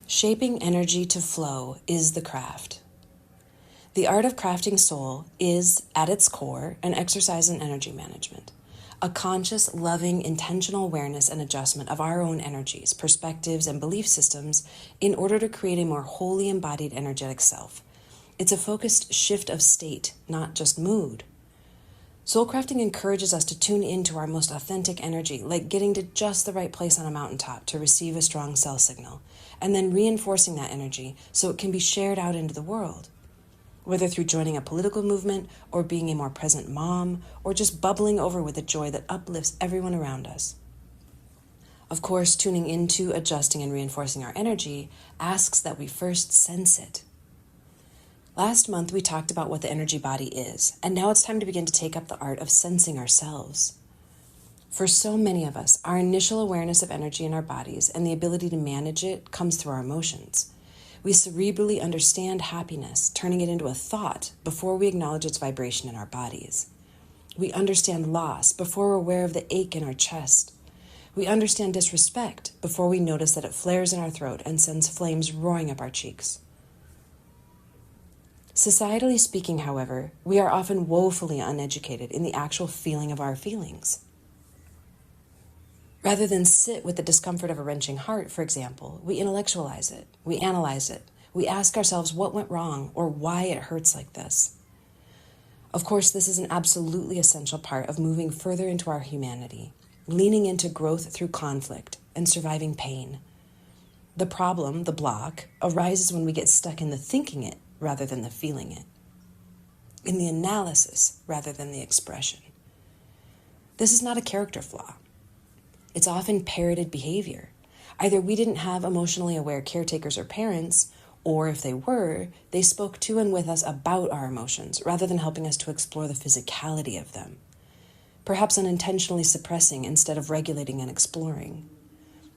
Shaping energy to flow is the craft. The art of crafting soul is, at its core, an exercise in energy management, a conscious, loving, intentional awareness and adjustment of our own energies, perspectives, and belief systems in order to create a more wholly embodied energetic self. It's a focused shift of state, not just mood. Soulcrafting encourages us to tune into our most authentic energy, like getting to just the right place on a mountaintop to receive a strong cell signal, and then reinforcing that energy so it can be shared out into the world. Whether through joining a political movement, or being a more present mom, or just bubbling over with a joy that uplifts everyone around us. Of course, tuning into, adjusting, and reinforcing our energy asks that we first sense it. Last month, we talked about what the energy body is, and now it's time to begin to take up the art of sensing ourselves. For so many of us, our initial awareness of energy in our bodies and the ability to manage it comes through our emotions. We cerebrally understand happiness, turning it into a thought before we acknowledge its vibration in our bodies. We understand loss before we're aware of the ache in our chest. We understand disrespect before we notice that it flares in our throat and sends flames roaring up our cheeks. Societally speaking, however, we are often woefully uneducated in the actual feeling of our feelings. Rather than sit with the discomfort of a wrenching heart, for example, we intellectualize it, we analyze it, we ask ourselves what went wrong or why it hurts like this. Of course, this is an absolutely essential part of moving further into our humanity, leaning into growth through conflict and surviving pain. The problem, the block, arises when we get stuck in the thinking it rather than the feeling it, in the analysis rather than the expression. This is not a character flaw. It's often parroted behavior. Either we didn't have emotionally aware caretakers or parents, or if they were, they spoke to and with us about our emotions rather than helping us to explore the physicality of them. Perhaps unintentionally suppressing instead of regulating and exploring.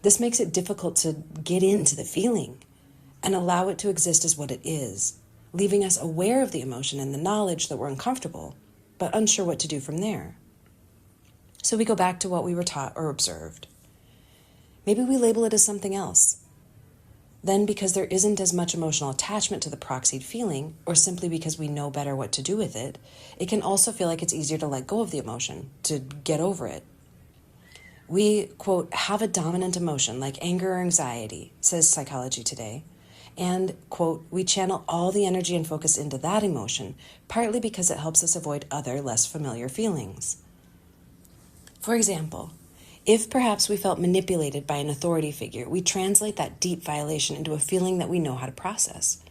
This makes it difficult to get into the feeling and allow it to exist as what it is, leaving us aware of the emotion and the knowledge that we're uncomfortable, but unsure what to do from there. So we go back to what we were taught or observed. Maybe we label it as something else. Then, because there isn't as much emotional attachment to the proxied feeling, or simply because we know better what to do with it, it can also feel like it's easier to let go of the emotion, to get over it. We, quote, have a dominant emotion like anger or anxiety, says Psychology Today. And, quote, we channel all the energy and focus into that emotion, partly because it helps us avoid other, less familiar feelings. For example, if perhaps we felt manipulated by an authority figure, we translate that deep violation into a feeling that we know how to process.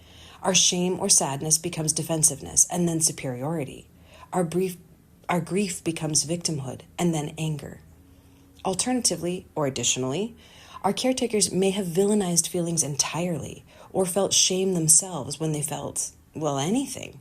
Our shame or sadness becomes defensiveness and then superiority. Our grief becomes victimhood and then anger. Alternatively, or additionally, our caretakers may have villainized feelings entirely or felt shame themselves when they felt, well, anything.